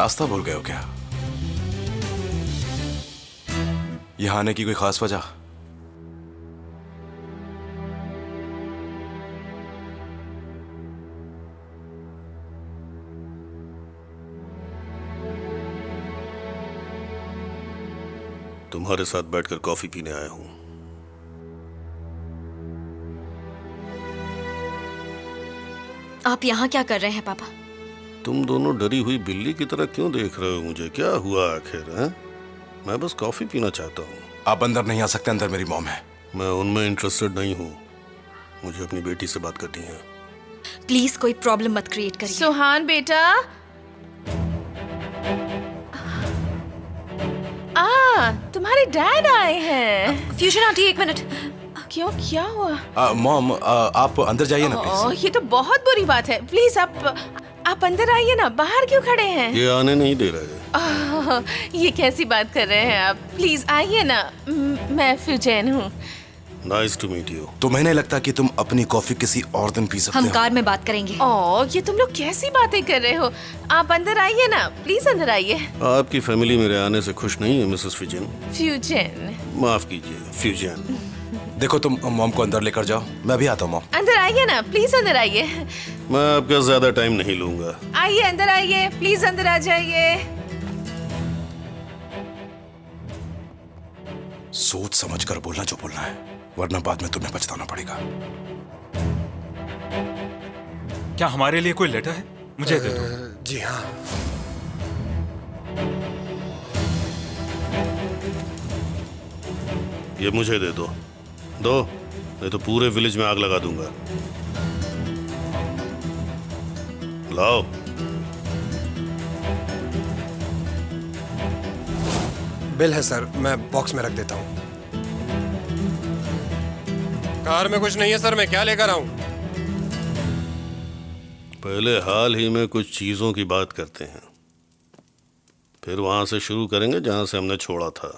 रास्ता भूल गए हो क्या? यहाँ आने की कोई खास वजह? तुम्हारे साथ बैठकर कॉफी पीने आया हूं। आप यहाँ क्या कर रहे हैं पापा? तुम दोनों डरी हुई बिल्ली की तरह क्यों देख रहे हो मुझे? क्या हुआ आखिर है? मैं बस कॉफी पीना चाहता हूँ। आप अंदर नहीं आ सकते, अंदर मेरी मॉम है। मैं उनमें इंटरेस्टेड नहीं हूँ। मुझे अपनी बेटी से बात करनी है। प्लीज कोई प्रॉब्लम मत क्रिएट करिए। सुहान बेटा, तुम्हारे डैड आए हैं। फ्यूजन आंटी, एक मिनट। क्यों, क्या हुआ? मॉम, आप अंदर जाइए ना प्लीज। ये तो बहुत बुरी बात है। प्लीज आप अंदर आइए ना, बाहर क्यों खड़े हैं? ये आने नहीं दे रहे। ये कैसी बात कर रहे हैं आप? प्लीज आइए ना। मैं फ्यूजन हूँ। Nice to meet you. तुम्हें नहीं लगता कि तुम अपनी कॉफी किसी और दिन पी सकते हम हो? कार में बात करेंगे। ये तुम लोग कैसी बातें कर रहे हो? आप अंदर आइए ना, प्लीज अंदर आइए। आपकी फैमिली मेरे आने से खुश नहीं है मिसेस फ्यूजन। फ्यूजन, माफ कीजिए फ्यूजन। देखो, तुम मॉम को अंदर लेकर जाओ, मैं भी आता हूँ। मॉम, अंदर आइए ना, प्लीज अंदर आइए। मैं आपका ज्यादा टाइम नहीं लूंगा। आइए अंदर आइए, प्लीज अंदर आ जाइए। सोच समझ कर बोलना जो बोलना है, वरना बाद में तुम्हें पछताना पड़ेगा। क्या हमारे लिए कोई लेटर है? मुझे दे दो। जी हाँ। ये मुझे दे दो। नहीं तो पूरे विलेज में आग लगा दूंगा। लाओ। बिल है सर, मैं बॉक्स में रख देता हूँ। कार में कुछ नहीं है सर, मैं क्या लेकर आऊं? पहले हाल ही में कुछ चीजों की बात करते हैं, फिर वहां से शुरू करेंगे जहां से हमने छोड़ा था।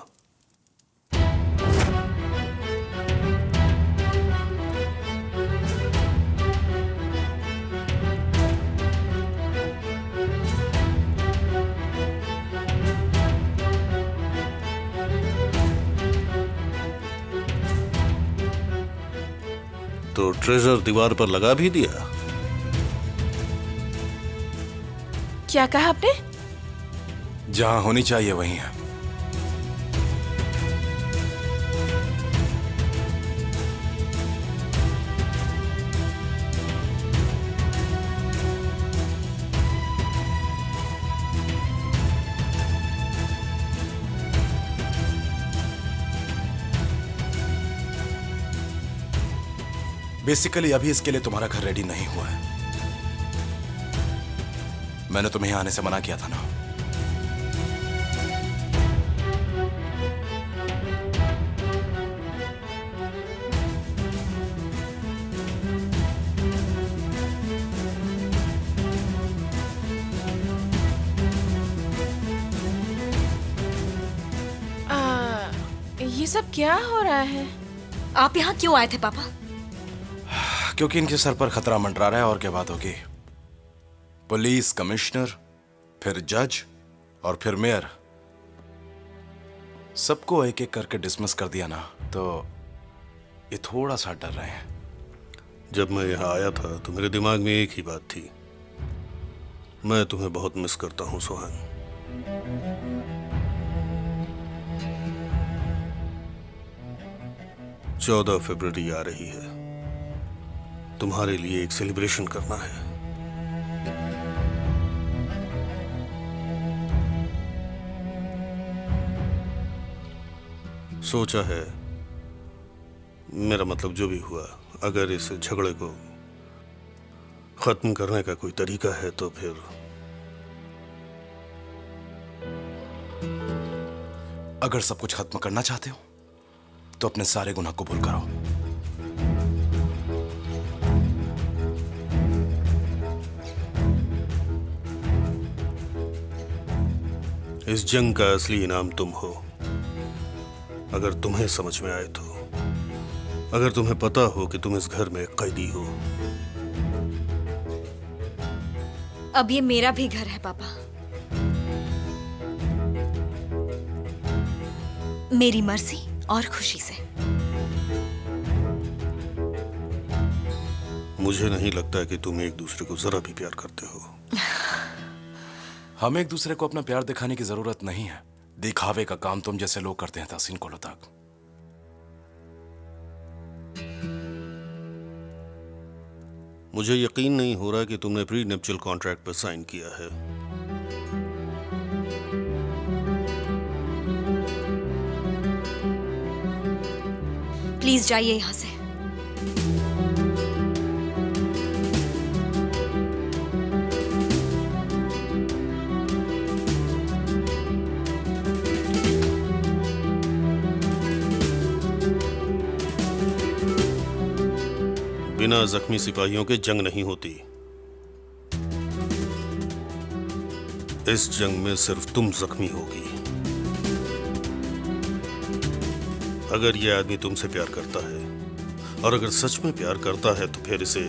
तो ट्रेजर दीवार पर लगा भी दिया। क्या कहा आपने? जहां होनी चाहिए वहीं है। बेसिकली अभी इसके लिए तुम्हारा घर रेडी नहीं हुआ है। मैंने तुम्हें यहां आने से मना किया था ना। ये सब क्या हो रहा है? आप यहाँ क्यों आए थे पापा? क्योंकि इनके सर पर खतरा मंडरा रहा है। और क्या बात होगी? पुलिस कमिश्नर, फिर जज और फिर मेयर, सबको एक एक करके डिसमिस कर दिया ना, तो ये थोड़ा सा डर रहे हैं। जब मैं यहाँ आया था तो मेरे दिमाग में एक ही बात थी, मैं तुम्हें बहुत मिस करता हूँ सुहान। चौदह फरवरी आ रही है, तुम्हारे लिए एक सेलिब्रेशन करना है। सोचा है, मेरा मतलब जो भी हुआ, अगर इस झगड़े को खत्म करने का कोई तरीका है तो फिर अगर सब कुछ खत्म करना चाहते हो तो अपने सारे गुनाह कबूल करो। इस जंग का असली इनाम तुम हो। अगर तुम्हें समझ में आए तो, अगर तुम्हें पता हो कि तुम इस घर में एक कैदी हो। अब ये मेरा भी घर है पापा। मेरी मर्जी और खुशी से। मुझे नहीं लगता कि तुम एक दूसरे को जरा भी प्यार करते हो। हमें एक दूसरे को अपना प्यार दिखाने की जरूरत नहीं है। दिखावे का काम तुम जैसे लोग करते हैं तहसीन कोलोताक। मुझे यकीन नहीं हो रहा कि तुमने प्री नेप्चुअल कॉन्ट्रैक्ट पर साइन किया है। प्लीज जाइए यहां से। बिना जख्मी सिपाहियों के जंग नहीं होती। इस जंग में सिर्फ तुम जख्मी होगी। अगर यह आदमी तुमसे प्यार करता है, और अगर सच में प्यार करता है, तो फिर इसे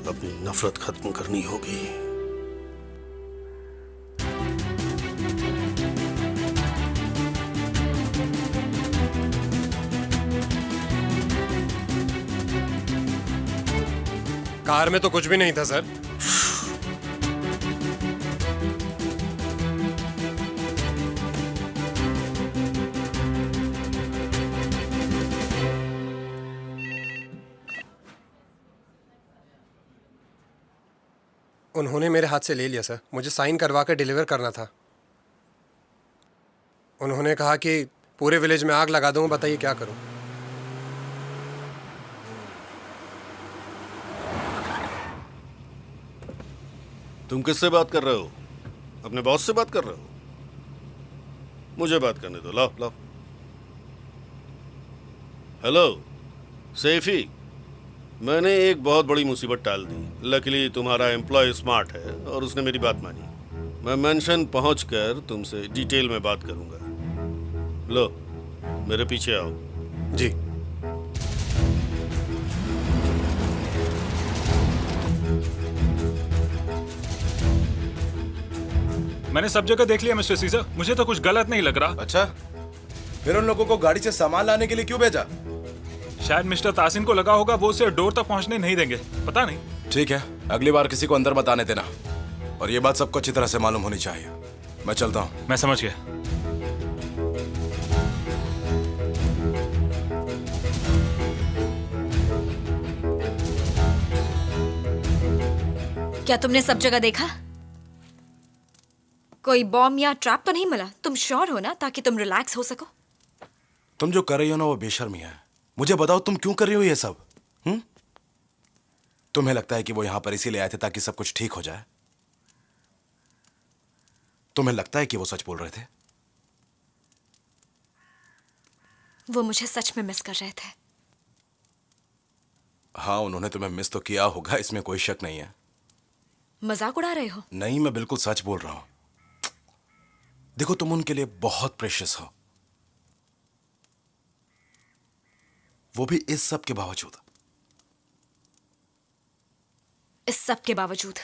अपनी नफरत खत्म करनी होगी। कार में तो कुछ भी नहीं था सर। उन्होंने मेरे हाथ से ले लिया सर। मुझे साइन करवा कर डिलीवर करना था। उन्होंने कहा कि पूरे विलेज में आग लगा दूंगा, बताइए क्या करूं। तुम किससे बात कर रहे हो? अपने बॉस से बात कर रहे हो? मुझे बात करने दो। लाओ लाओ। हेलो सैफी, मैंने एक बहुत बड़ी मुसीबत टाल दी। लकीली तुम्हारा एम्प्लॉय स्मार्ट है और उसने मेरी बात मानी। मैं मेंशन पहुंचकर तुमसे डिटेल में बात करूंगा। लो मेरे पीछे आओ। जी। मैंने सब जगह देख लिया मिस्टर सीजर, मुझे तो कुछ गलत नहीं लग रहा। अच्छा, फिर उन लोगों को गाड़ी से सामान लाने के लिए क्यों भेजा? शायद मिस्टर तासिन को लगा होगा वो उसे डोर तक पहुंचने नहीं देंगे, पता नहीं। ठीक है, अगली बार किसी को अंदर मत आने देना, और ये बात सबको अच्छी तरह से मालूम होनी चाहिए। मैं चलता हूँ। मैं समझ गया। क्या तुमने सब जगह देखा? कोई बॉम्ब या ट्रैप तो नहीं मिला? तुम श्योर हो ना, ताकि तुम रिलैक्स हो सको? तुम जो कर रही हो ना वो बेशर्मी है। मुझे बताओ तुम क्यों कर रही हो ये सब? तुम्हें लगता है कि वो यहां पर इसीलिए आए थे ताकि सब कुछ ठीक हो जाए? तुम्हें लगता है कि वो सच बोल रहे थे? वो मुझे सच में मिस कर रहे थे। हाँ, उन्होंने तुम्हें मिस तो किया होगा, इसमें कोई शक नहीं है। मजाक उड़ा रहे हो? नहीं, मैं बिल्कुल सच बोल रहा हूं। देखो, तुम उनके लिए बहुत प्रेशियस हो, वो भी इस सब के बावजूद। इस सब के बावजूद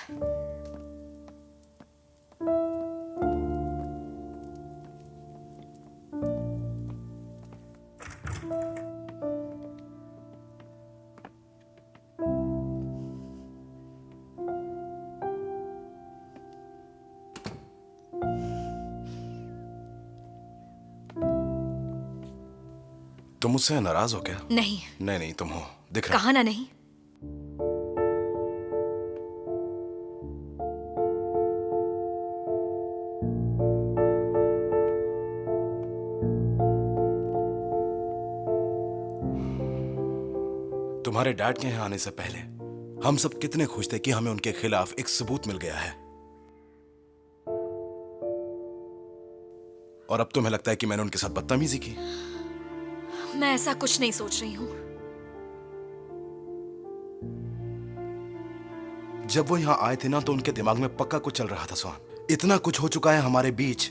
तुम मुझसे नाराज हो क्या? नहीं। नहीं नहीं, तुम हो, दिख रहा। कहा ना नहीं। तुम्हारे डैड के यहाँ आने से पहले हम सब कितने खुश थे कि हमें उनके खिलाफ एक सबूत मिल गया है, और अब तुम्हें लगता है कि मैंने उनके साथ बदतमीजी की। मैं ऐसा कुछ नहीं सोच रही हूं। जब वो यहां आए थे ना, तो उनके दिमाग में पक्का कुछ चल रहा था सोहन। इतना कुछ हो चुका है हमारे बीच,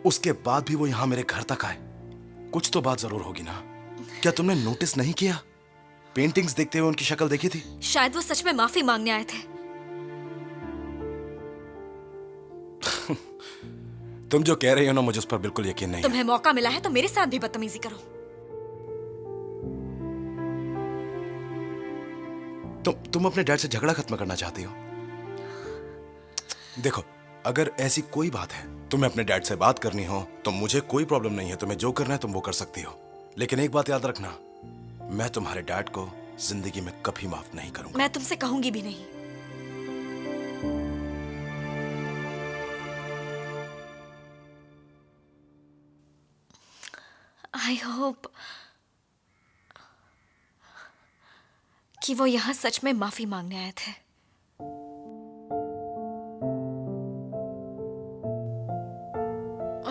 उसके बाद भी वो यहां मेरे घर तक आए। कुछ तो बात जरूर होगी ना। क्या तुमने नोटिस नहीं किया? पेंटिंग्स देखते हुए उनकी शक्ल देखी थी। शायद वो सच में माफी मांगने आए थे। तुम जो कह रही हो ना, मुझे उस पर बिल्कुल यकीन नहीं है। तुम्हें मौका मिला है तो मेरे साथ भी बदतमीजी करो। तुम अपने डैड से झगड़ा खत्म करना चाहती हो? देखो, अगर ऐसी कोई बात है, तुम्हें अपने डैड से बात करनी हो तो मुझे कोई प्रॉब्लम नहीं है। तुम्हें जो करना है तुम वो कर सकती हो, लेकिन एक बात याद रखना, मैं तुम्हारे डैड को जिंदगी में कभी माफ नहीं करूंगा। मैं तुमसे कहूंगी भी नहीं। आई होप कि वो यहां सच में माफी मांगने आए थे।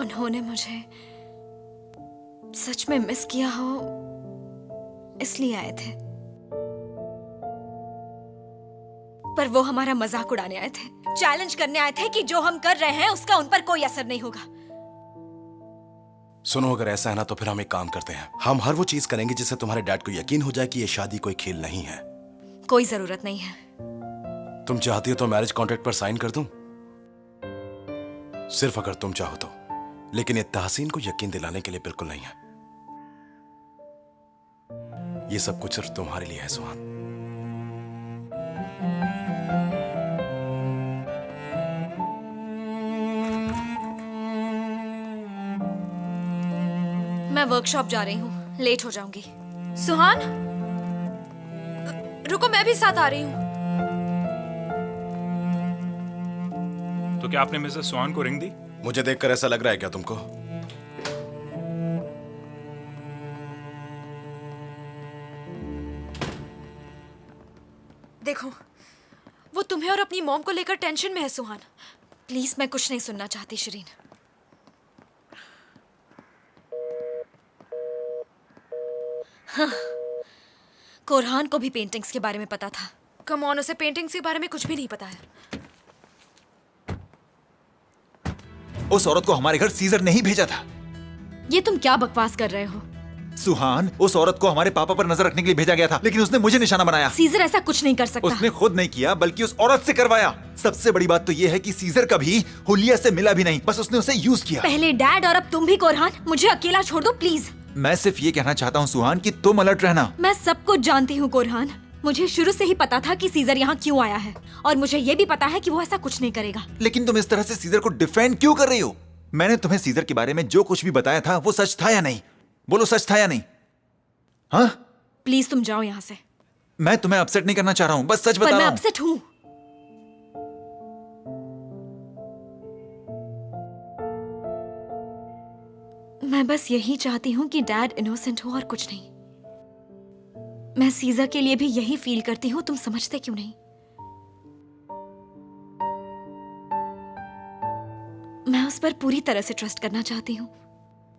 उन्होंने मुझे सच में मिस किया हो इसलिए आए थे, पर वो हमारा मजाक उड़ाने आए थे, चैलेंज करने आए थे कि जो हम कर रहे हैं उसका उन पर कोई असर नहीं होगा। सुनो, अगर ऐसा है ना तो फिर हम एक काम करते हैं, हम हर वो चीज करेंगे जिससे तुम्हारे डैड को यकीन हो जाए कि ये शादी कोई खेल नहीं है। कोई जरूरत नहीं है। तुम चाहती हो तो मैरिज कॉन्ट्रैक्ट पर साइन कर दूं, सिर्फ अगर तुम चाहो तो, लेकिन ये तहसीन को यकीन दिलाने के लिए बिल्कुल नहीं है। ये सब कुछ सिर्फ तुम्हारे लिए है सुहान। मैं वर्कशॉप जा रही हूँ, लेट हो जाऊंगी। सुहान, रुको, मैं भी साथ आ रही हूँ। तो क्या आपने मिसेस सुहान को रिंग दी? मुझे देखकर ऐसा लग रहा है क्या तुमको? देखो, वो तुम्हें और अपनी मॉम को लेकर टेंशन में है सुहान। प्लीज, मैं कुछ नहीं सुनना चाहती शरीन। हाँ, कोरहान को भी पेंटिंग्स के बारे में पता था। कम ऑन, उसे पेंटिंग्स के बारे में कुछ भी नहीं पता है। उस औरत को हमारे घर सीजर नहीं भेजा था। ये तुम क्या बकवास कर रहे हो? सुहान, उस औरत को हमारे पापा पर नजर रखने के लिए भेजा गया था, लेकिन उसने मुझे निशाना बनाया। सीजर ऐसा कुछ नहीं कर सकता। उसने खुद नहीं किया, बल्कि उस औरत से करवाया। सबसे बड़ी बात तो ये है कि सीजर कभी हुलिया से मिला भी नहीं, बस उसने उसे यूज किया। पहले डैड और अब तुम भी कोरहान, मुझे अकेला छोड़ दो प्लीज। मैं सिर्फ ये कहना चाहता हूँ सुहान कि तुम अलर्ट रहना। मैं सब कुछ जानती हूँ कोरहान। मुझे शुरू से ही पता था कि सीजर यहाँ क्यों आया है, और मुझे ये भी पता है कि वो ऐसा कुछ नहीं करेगा। लेकिन तुम इस तरह से सीजर को डिफेंड क्यों कर रही हो? मैंने तुम्हें सीजर के बारे में जो कुछ भी बताया था वो सच था या नहीं? बोलो, सच था या नहीं? हाँ? प्लीज तुम जाओ यहाँ से। मैं तुम्हें अपसेट नहीं करना चाह रहा हूँ, बस सच बता पर मैं रहा हूँ। अपसेट हूँ। मैं बस यही चाहती हूँ कि डैड इनोसेंट हो और कुछ नहीं। मैं सीजर के लिए भी यही फील करती हूँ, तुम समझते क्यों नहीं? मैं उस पर पूरी तरह से ट्रस्ट करना चाहती हूँ,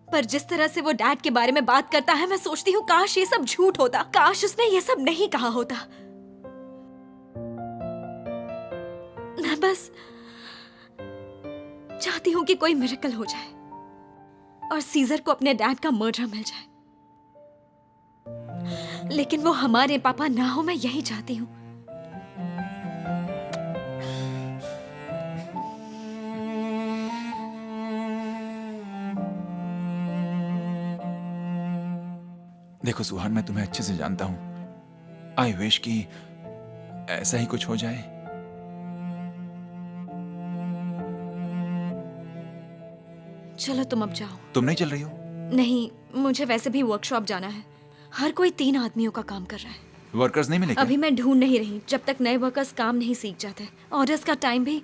पर जिस तरह से वो डैड के बारे में बात करता है, मैं सोचती हूँ काश ये सब झूठ होता, काश उसने ये सब नहीं कहा होता। मैं बस चाहती हूँ कि कोई मिरेकल हो जाए और सीजर को अपने डैड का मर्डर मिल जाए, लेकिन वो हमारे पापा ना हो, मैं यही चाहती हूँ। देखो सुहान, मैं तुम्हें अच्छे से जानता हूं। आई विश कि ऐसा ही कुछ हो जाए। चलो तुम अब जाओ। तुम नहीं चल रही हो? नहीं, मुझे वैसे भी वर्कशॉप जाना है। हर कोई 3 आदमियों का काम कर रहा है। वर्कर्स नहीं मिले क्या? अभी मैं ढूंढ नहीं रही, जब तक नए वर्कर्स काम नहीं सीख जाते। ऑर्डर्स का टाइम भी।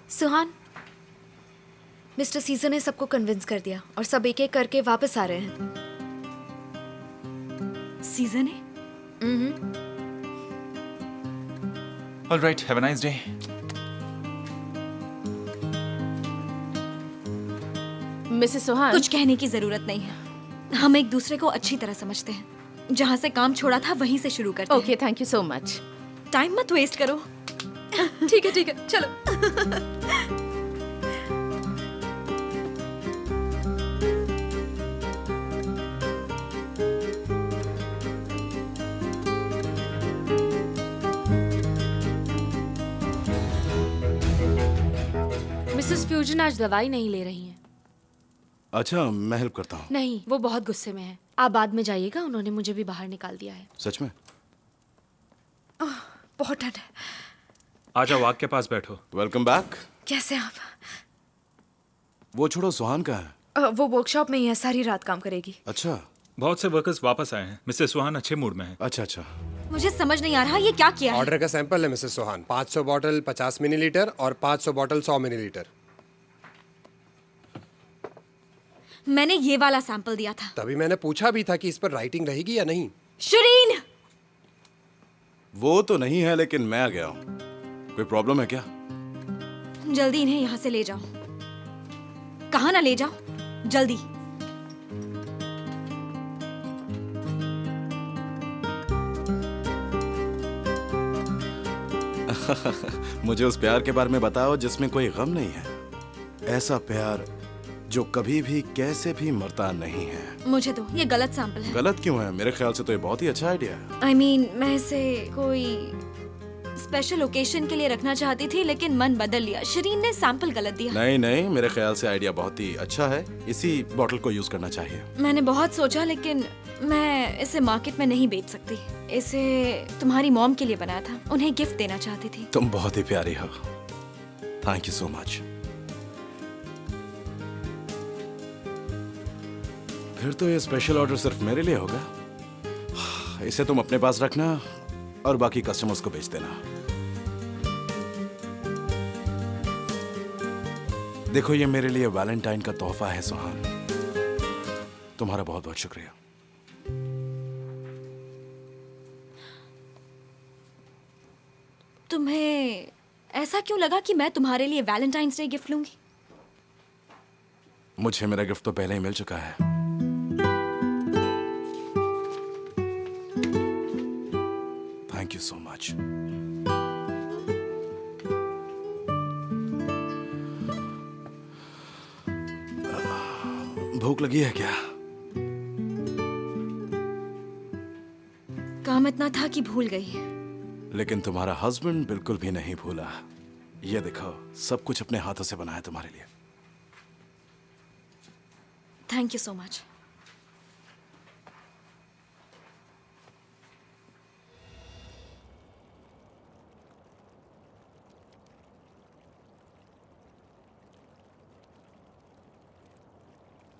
सुहान, मिस्टर सीजर ने सबको कन्विंस कर दिया और सब एक एक करके वापस आ रहे हैं। सीजर ने? All right, have a nice day. Mrs Suhan, कुछ कहने की जरूरत नहीं है। हम एक दूसरे को अच्छी तरह समझते हैं। जहाँ से काम छोड़ा था वहीं से शुरू करते okay, thank you so much. हैं। टाइम मत वेस्ट करो। ठीक है, चलो। मिसेस फ्यूजन आज दवाई नहीं ले रही हैं। अच्छा, मैं हेल्प करता हूँ। नहीं, वो बहुत गुस्से में है। आप बाद में जाइएगा, उन्होंने मुझे भी बाहर निकाल दिया है। सच में? बहुत ठंड है। आजा, वाक के पास बैठो। Welcome back. कैसे आप? वो छोड़ो, सुहान कहाँ है? वो वर्कशॉप में ही है, सारी रात काम करेगी। अच्छा बहुत से वर्कर्स वापस आए हैं। मिस्टर सुहान अच्छे मूड में हैं। अच्छा अच्छा। मुझे समझ नहीं आ रहा ये क्या किया है। ऑर्डर का सैंपल है मिसेस सोहान। 500 बॉटल 50 मिलीलीटर और 500 बॉटल 100 मिलीलीटर। मैंने ये वाला सैंपल दिया था। तभी मैंने पूछा भी था कि इस पर राइटिंग रहेगी या नहीं। शरीन, वो तो नहीं है, लेकिन मैं आ गया हूँ। कोई प्रॉब्लम है क्या? जल्दी इन्हें यहाँ से ले जाओ। कहाँ ना ले जाओ, जल्दी। मुझे उस प्यार के बारे में बताओ जिसमें कोई गम नहीं है। ऐसा प्यार जो कभी भी कैसे भी मरता नहीं है। मुझे तो ये गलत सैंपल है। गलत क्यों है? मेरे ख्याल से तो ये बहुत ही अच्छा आइडिया है। I mean, मैं इसे कोई स्पेशल ओकेशन के लिए रखना चाहती थी, लेकिन मन बदल लिया। शरीन ने सैंपल गलत दिया। नहीं नहीं, मेरे ख्याल से आइडिया बहुत ही अच्छा है। इसी बॉटल को यूज करना चाहिए। मैंने बहुत सोचा, लेकिन मैं इसे मार्केट में नहीं बेच सकती। इसे तुम्हारी मॉम के लिए बनाया था, उन्हें गिफ्ट देना चाहती थी। तुम बहुत ही प्यारी हो। Thank you so much. फिर तो ये स्पेशल ऑर्डर सिर्फ मेरे लिए होगा। इसे तुम अपने पास रखना और बाकी कस्टमर्स को बेच देना। देखो, ये मेरे लिए वैलेंटाइन का तोहफा है सुहान। तुम्हारा बहुत बहुत शुक्रिया। तुम्हें ऐसा क्यों लगा कि मैं तुम्हारे लिए वैलेंटाइंस डे गिफ्ट लूंगी? मुझे मेरा गिफ्ट तो पहले ही मिल चुका है। Thank you so much. भूख लगी है क्या? काम इतना था कि भूल गई। लेकिन तुम्हारा हस्बैंड बिल्कुल भी नहीं भूला। ये देखो, सब कुछ अपने हाथों से बनाया तुम्हारे लिए। Thank you so much.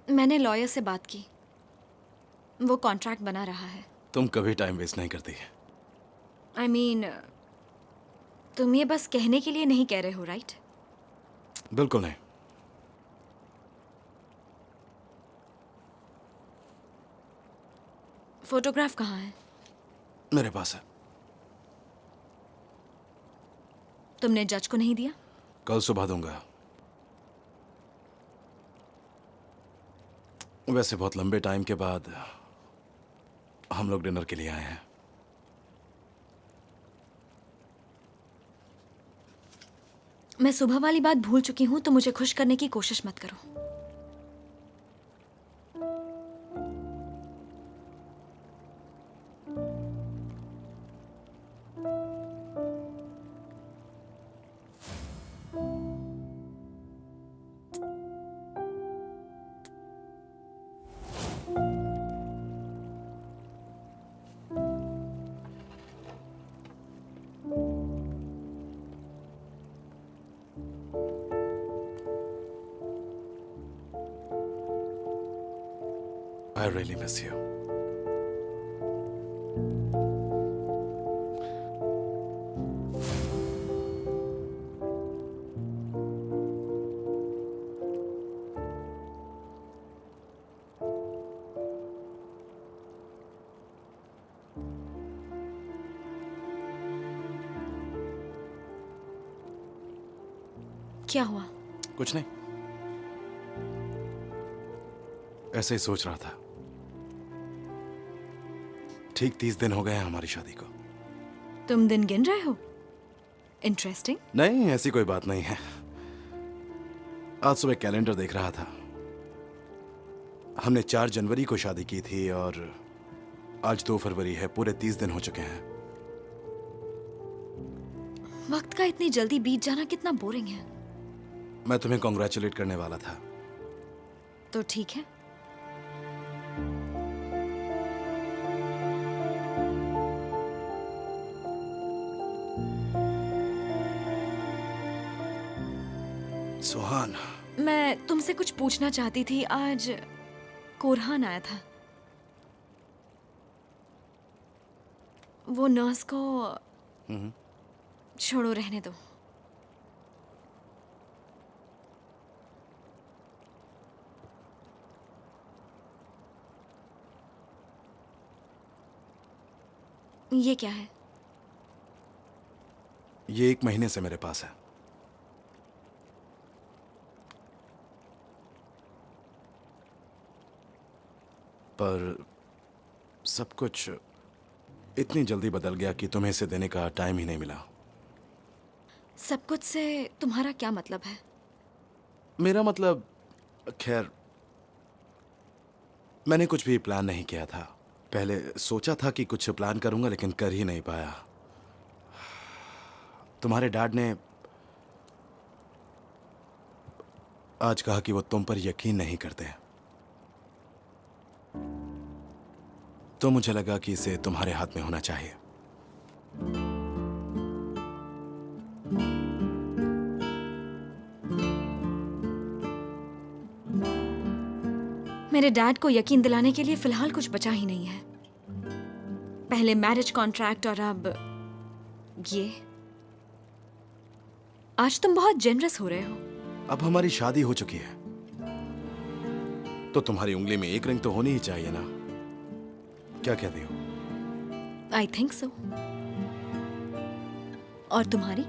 मैंने लॉयर से बात की, वो कॉन्ट्रैक्ट बना रहा है। तुम कभी टाइम वेस्ट नहीं करती। I mean, तुम ये बस कहने के लिए नहीं कह रहे हो, राइट? बिल्कुल नहीं। फोटोग्राफ कहाँ है? मेरे पास है। तुमने जज को नहीं दिया? कल सुबह दूंगा। वैसे बहुत लंबे टाइम के बाद हम लोग डिनर के लिए आए हैं। मैं सुबह वाली बात भूल चुकी हूं, तो मुझे खुश करने की कोशिश मत करो। I really miss you. क्या हुआ? कुछ नहीं, ऐसे ही सोच रहा था। ठीक 30 दिन हो गए हैं हमारी शादी को। तुम दिन गिन रहे हो? इंटरेस्टिंग। नहीं, ऐसी कोई बात नहीं है। आज सुबह कैलेंडर देख रहा था। हमने 4 जनवरी को शादी की थी और आज 2 फरवरी है। पूरे 30 दिन हो चुके हैं। वक्त का इतनी जल्दी बीत जाना कितना बोरिंग है। मैं तुम्हें कॉन्ग्रेचुलेट करने वाला था, तो ठीक है। सुहान, मैं तुमसे कुछ पूछना चाहती थी। आज कोरहान आया था। वो नर्स को छोड़ो, रहने दो। ये क्या है? ये 1 महीने से मेरे पास है। पर सब कुछ इतनी जल्दी बदल गया कि तुम्हें इसे देने का टाइम ही नहीं मिला। सब कुछ से तुम्हारा क्या मतलब है? मेरा मतलब, खैर, मैंने कुछ भी प्लान नहीं किया था। पहले सोचा था कि कुछ प्लान करूंगा, लेकिन कर ही नहीं पाया। तुम्हारे डैड ने आज कहा कि वो तुम पर यकीन नहीं करते, तो मुझे लगा कि इसे तुम्हारे हाथ में होना चाहिए। मेरे डैड को यकीन दिलाने के लिए फिलहाल कुछ बचा ही नहीं है। पहले मैरिज कॉन्ट्रैक्ट और अब ये। आज तुम बहुत जेनरस हो रहे हो। अब हमारी शादी हो चुकी है, तो तुम्हारी उंगली में एक रिंग तो होनी ही चाहिए ना। क्या कहती हो? I think so. और तुम्हारी?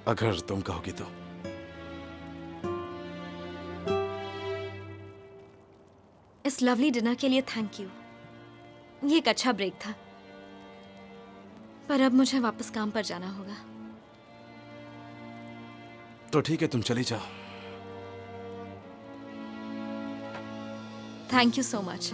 अगर तुम कहोगी तो। इस लवली डिनर के लिए थैंक यू। ये एक अच्छा ब्रेक था, पर अब मुझे वापस काम पर जाना होगा। तो ठीक है, तुम चली जाओ। Thank you so much.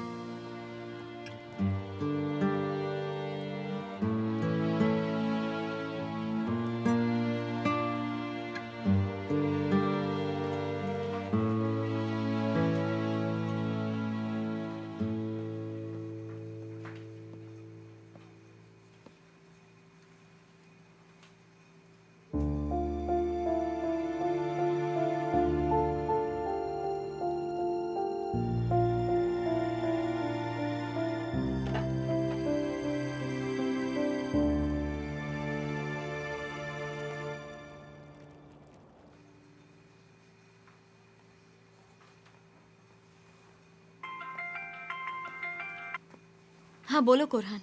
हाँ बोलो कोरहान।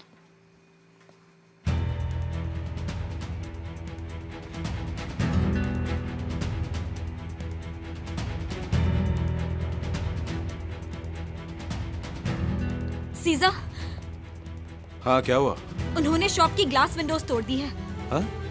सीजा, हाँ, क्या हुआ? उन्होंने शॉप की ग्लास विंडोज तोड़ दी है। हाँ?